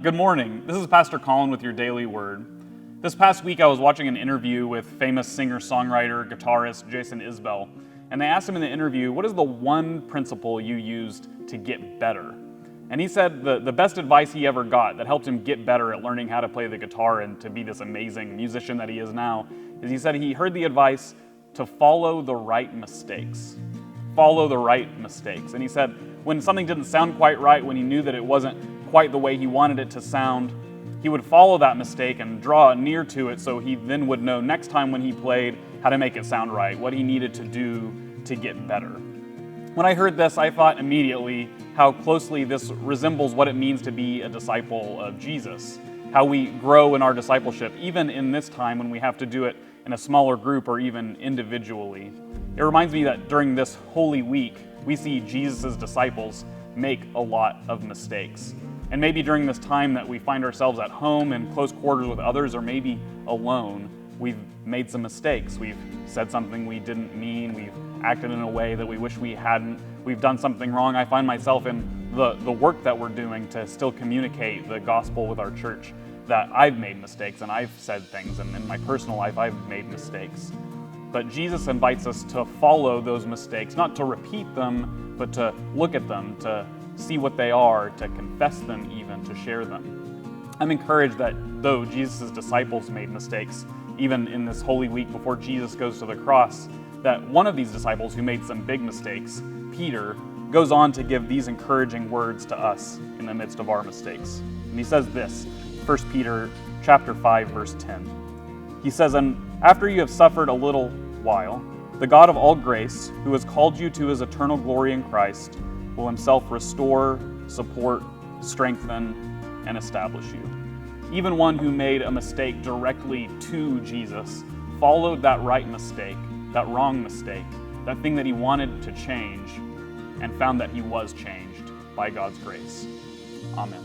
Good morning. This is Pastor Colin with your daily word. This past week I was watching an interview with famous singer-songwriter, guitarist Jason Isbell, and they asked him in the interview, what is the one principle you used to get better? And he said the best advice he ever got that helped him get better at learning how to play the guitar and to be this amazing musician that he is now, is he said he heard the advice to follow the right mistakes. Follow the right mistakes. And he said when something didn't sound quite right, when he knew that it wasn't quite the way he wanted it to sound, he would follow that mistake and draw near to it so he then would know next time when he played how to make it sound right, what he needed to do to get better. When I heard this, I thought immediately how closely this resembles what it means to be a disciple of Jesus, how we grow in our discipleship, even in this time when we have to do it in a smaller group or even individually. It reminds me that during this Holy Week, we see Jesus' disciples make a lot of mistakes. And maybe during this time that we find ourselves at home in close quarters with others, or maybe alone, we've made some mistakes. We've said something we didn't mean. We've acted in a way that we wish we hadn't. We've done something wrong. I find myself in the work that we're doing to still communicate the gospel with our church that I've made mistakes and I've said things, and in my personal life I've made mistakes. But Jesus invites us to follow those mistakes, not to repeat them, but to look at them, to see what they are, to confess them even, to share them. I'm encouraged that though Jesus' disciples made mistakes, even in this Holy Week before Jesus goes to the cross, that one of these disciples who made some big mistakes, Peter, goes on to give these encouraging words to us in the midst of our mistakes. And he says this, 1 Peter chapter 5, verse 10. He says, "And after you have suffered a little while, the God of all grace, who has called you to his eternal glory in Christ, will himself restore, support, strengthen, and establish you." Even one who made a mistake directly to Jesus followed that right mistake, that wrong mistake, that thing that he wanted to change, and found that he was changed by God's grace. Amen.